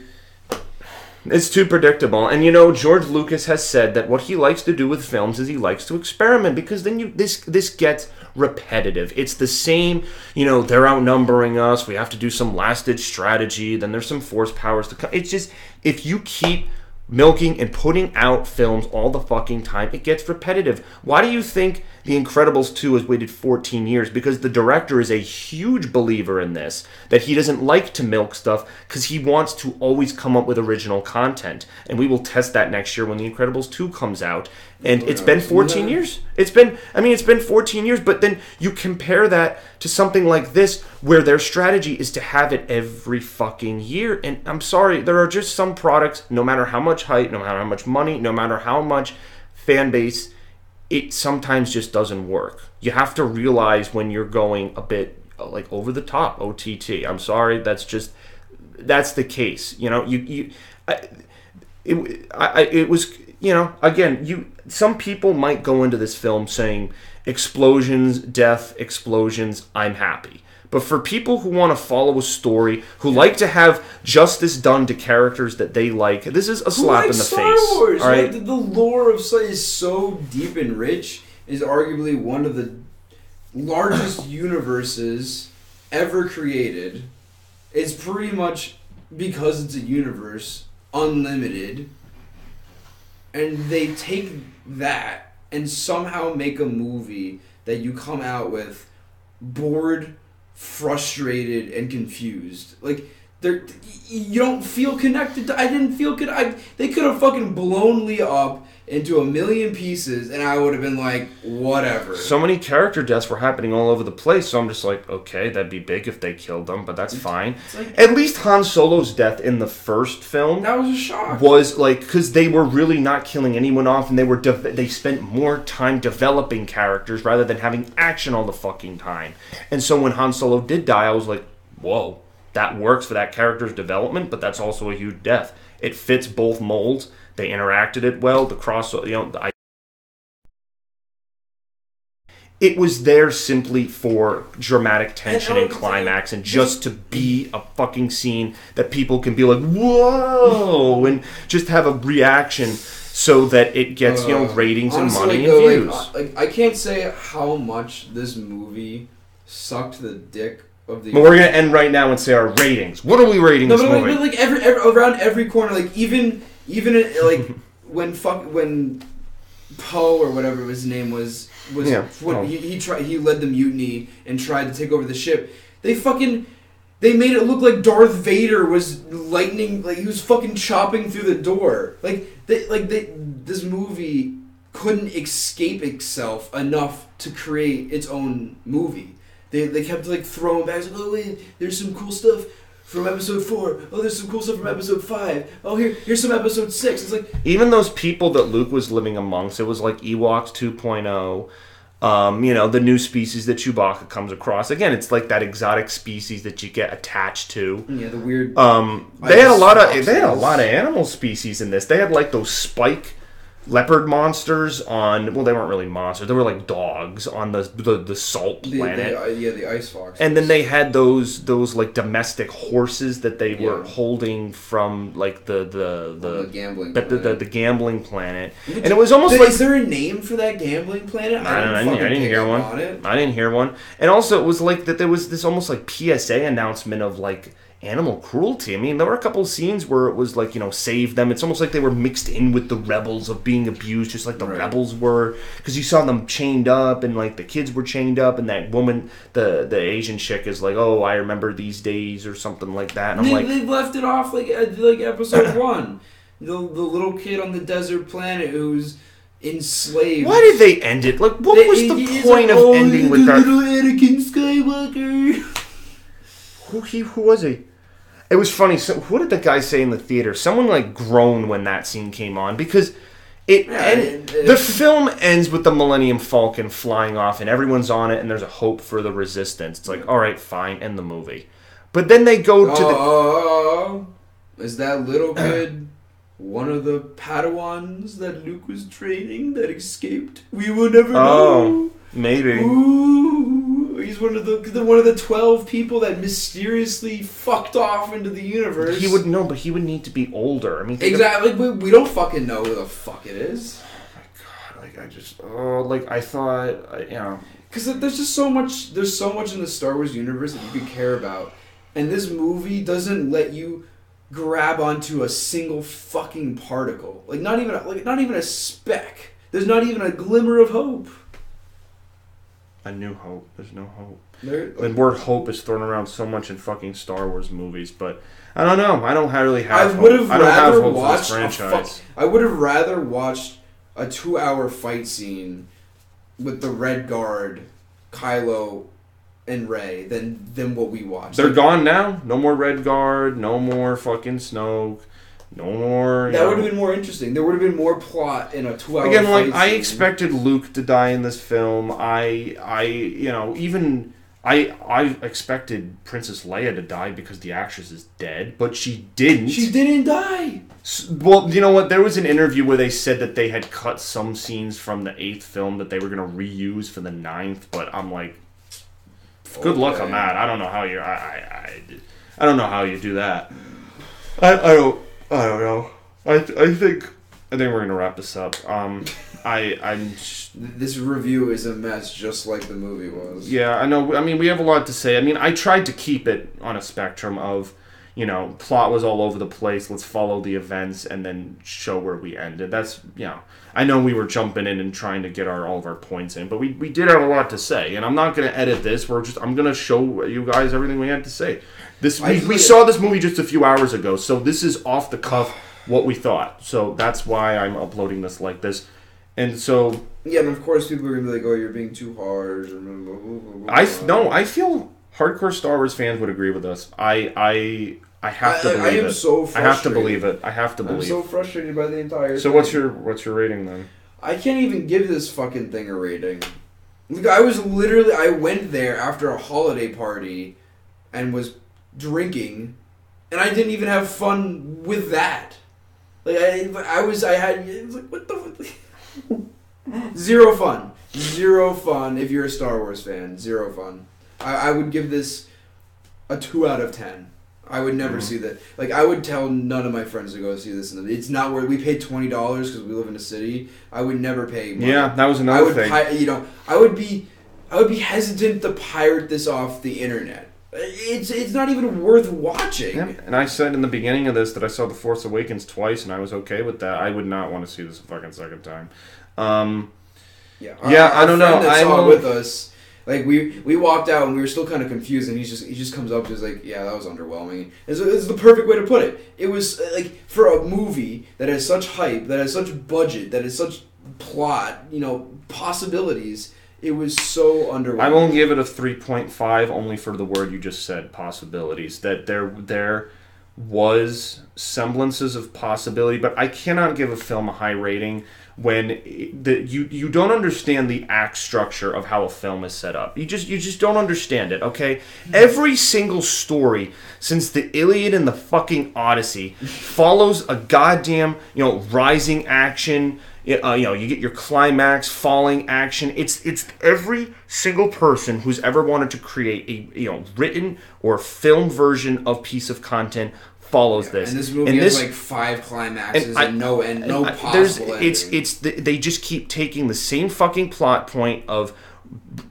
It's too predictable. And George Lucas has said that what he likes to do with films is he likes to experiment, because then this gets repetitive. It's the same, they're outnumbering us, we have to do some last-ditch strategy, then there's some force powers to come. It's just, if you keep milking and putting out films all the fucking time, it gets repetitive. Why do you think The Incredibles 2 has waited 14 years? Because the director is a huge believer in this, that he doesn't like to milk stuff because he wants to always come up with original content. And we will test that next year when The Incredibles 2 comes out. And it's been 14 years. It's been 14 years, but then you compare that to something like this, where their strategy is to have it every fucking year. And I'm sorry, there are just some products, no matter how much hype, no matter how much money, no matter how much fan base, it sometimes just doesn't work. You have to realize when you're going a bit like over the top, OTT. I'm sorry, that's the case. It was, again, some people might go into this film saying explosions, death, explosions, I'm happy. But for people who want to follow a story, who like to have justice done to characters that they like, this is a slap in the Star face. Wars? All right? The lore of Star is so deep and rich, is arguably one of the largest universes ever created. It's pretty much, because it's a universe, unlimited. And they take that and somehow make a movie that you come out with bored, frustrated, and confused. Like, you don't feel connected to... I didn't feel... They could have fucking blown Leia up into a million pieces, and I would have been like, whatever. So many character deaths were happening all over the place, so I'm just like, okay, that'd be big if they killed them, but that's fine. Like, at least Han Solo's death in the first film... That was a shock. Was, like, because they were really not killing anyone off, and they spent more time developing characters rather than having action all the fucking time. And so when Han Solo did die, I was like, whoa, that works for that character's development, but that's also a huge death. It fits both molds. They interacted it well. It was there simply for dramatic tension and climax, and just to be a fucking scene that people can be like, whoa, and just have a reaction so that it gets, ratings honestly, and money and views. I can't say how much this movie sucked the dick of the... But we're going to end right now and say our ratings. What are we rating this movie? But every around every corner, like even like when Poe or whatever his name was he led the mutiny and tried to take over the ship. They made it look like Darth Vader was lightning, like he was fucking chopping through the door. This movie couldn't escape itself enough to create its own movie. They kept like throwing back, like, oh wait, there's some cool stuff from episode 4. Oh, there's some cool stuff from episode 5. Oh, here's some episode 6. It's like, even those people that Luke was living amongst, it was like Ewoks 2.0. The new species that Chewbacca comes across. Again, it's like that exotic species that you get attached to. Yeah, the weird. They had a lot of animal species in this. They had like those spike leopard monsters on... Well, they weren't really monsters. They were like dogs on the salt planet. The ice fox. And then they had those like domestic horses that they were holding from like the gambling planet. The gambling planet. And it was almost like... Is there a name for that gambling planet? I didn't hear one. I didn't hear one. And also it was like that there was this almost like PSA announcement of like animal cruelty. I mean, there were a couple of scenes where it was like, save them. It's almost like they were mixed in with the rebels of being abused, just like the rebels were. Because you saw them chained up, and like the kids were chained up, and that woman, the Asian chick, is like, oh, I remember these days, or something like that. And they left it off like episode 1. The little kid on the desert planet who's enslaved. Why did they end it? Like, what was the point of ending with that? Little Anakin Skywalker. Who was he? It was funny. So, what did the guy say in the theater? Someone like groaned when that scene came on, because the film ends with the Millennium Falcon flying off and everyone's on it and there's a hope for the Resistance. It's like, all right, fine, end the movie. But then they go to is that little kid one of the Padawans that Luke was training that escaped? We will never know. Maybe. Ooh, he's one of the 12 people that mysteriously fucked off into the universe. But he would need to be older. I mean, exactly. We don't fucking know who the fuck it is. Oh my god! I thought, Because there's just so much. There's so much in the Star Wars universe that you could care about, and this movie doesn't let you grab onto a single fucking particle. Not even a speck. There's not even a glimmer of hope. A new hope. There's no hope. The word hope is thrown around so much in fucking Star Wars movies, but I don't know. I don't really have. I would have rather watched for this franchise. I would have rather watched a 2-hour fight scene with the Red Guard, Kylo, and Rey than what we watched. They're gone now. No more Red Guard. No more fucking Snoke. No more. That would have been more interesting. There would have been more plot in a 2-hour. Again, fight scene. I expected Luke to die in this film. I expected Princess Leia to die because the actress is dead, but she didn't. She didn't die. Well, you know what? There was an interview where they said that they had cut some scenes from the 8th film that they were going to reuse for the 9th, but I'm like, good luck on that. I don't know how you. I don't know how you do that. I don't know. I think we're gonna wrap this up. This review is a mess, just like the movie was. Yeah, I know. I mean, we have a lot to say. I mean, I tried to keep it on a spectrum of, plot was all over the place. Let's follow the events and then show where we ended. That's, I know we were jumping in and trying to get all of our points in, but we did have a lot to say. And I'm not going to edit this. I'm going to show you guys everything we had to say. We saw this movie just a few hours ago, so this is off the cuff what we thought. So that's why I'm uploading this like this. And so... Yeah, and of course people are going to be like, oh, you're being too harsh. Blah, blah, blah, blah. I feel hardcore Star Wars fans would agree with us. I have to believe it. I am so frustrated. I have to believe it. I have to believe. I'm so frustrated by the entire thing. So what's your rating then? I can't even give this fucking thing a rating. Look, I went there after a holiday party and was drinking, and I didn't even have fun with that. What the fuck? Zero fun. Zero fun if you're a Star Wars fan. Zero fun. I would give this a 2 out of 10. I would never see that. I would tell none of my friends to go see this. It's not worth. We paid $20 because we live in a city. I would never pay money. Yeah, that was another thing. I would be hesitant to pirate this off the internet. It's not even worth watching. Yeah. And I said in the beginning of this that I saw The Force Awakens twice, and I was okay with that. I would not want to see this a fucking second time. I don't know. That saw it with us. We walked out and we were still kind of confused, and he just comes up to us like, yeah, that was underwhelming. It's the perfect way to put it. It was for a movie that has such hype, that has such budget, that has such plot, possibilities. It was so underwhelming. I won't give it a 3.5 only for the word you just said, possibilities. That there was semblances of possibility, but I cannot give a film a high rating when you don't understand the act structure of how a film is set up. You just don't understand it, okay? Every single story since the Iliad and the fucking Odyssey follows a goddamn, rising action. You get your climax, falling action. It's every single person who's ever wanted to create a written or film version of piece of content follows this. And this movie has 5 climaxes and no possible ending. They just keep taking the same fucking plot point of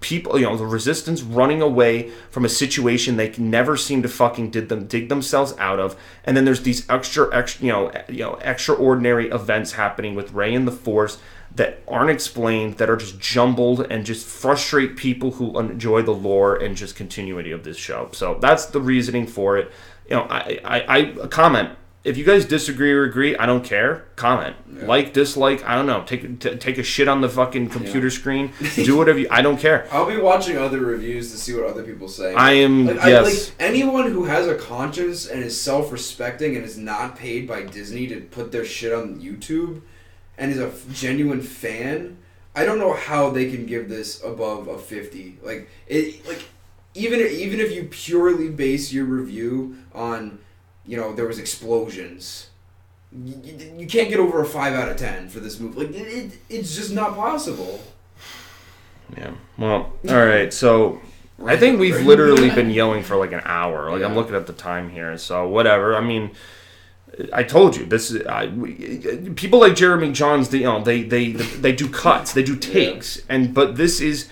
people, the resistance running away from a situation they can never seem to fucking dig themselves out of, and then there's these extraordinary events happening with Rey and the Force that aren't explained, that are just jumbled and just frustrate people who enjoy the lore and just continuity of this show. So that's the reasoning for it. I comment. If you guys disagree or agree, I don't care. Comment. Yeah. Like, dislike, I don't know. Take a shit on the fucking computer screen. Do whatever I don't care. I'll be watching other reviews to see what other people say. I am, yes. Anyone who has a conscience and is self-respecting and is not paid by Disney to put their shit on YouTube and is a genuine fan, I don't know how they can give this above a 50. Even if you purely base your review on... there was explosions. You can't get over a 5 out of 10 for this movie. It's just not possible. Yeah. Well, all right. So I think we've literally been yelling for like an hour. Like I'm looking at the time here, so whatever. I mean, I told you this. People like Jeremy Johns, they do cuts, they do takes, but this is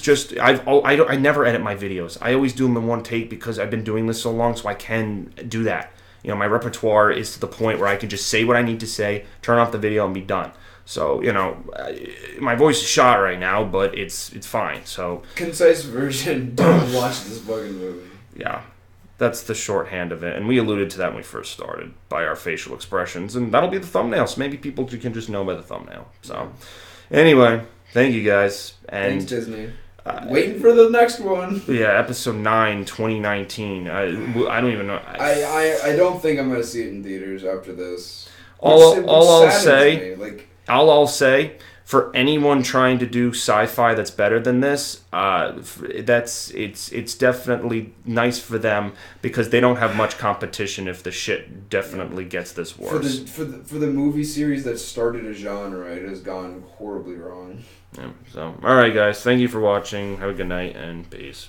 just I never edit my videos. I always do them in one take because I've been doing this so long, so I can do that. My repertoire is to the point where I can just say what I need to say, turn off the video, and be done. So, my voice is shot right now, but it's fine. So concise version, don't watch this fucking movie. Yeah, that's the shorthand of it. And we alluded to that when we first started by our facial expressions. And that'll be the thumbnail. So maybe people can just know by the thumbnail. So, anyway, thank you guys. And thanks, Disney. Waiting for the next one. Yeah, episode 9, 2019. I don't even know. I don't think I'm going to see it in theaters after this. All I'll say, for anyone trying to do sci-fi that's better than this, it's definitely nice for them because they don't have much competition if the shit definitely gets this worse. For the movie series that started a genre, it has gone horribly wrong. Yeah, so, all right, guys. Thank you for watching. Have a good night and peace.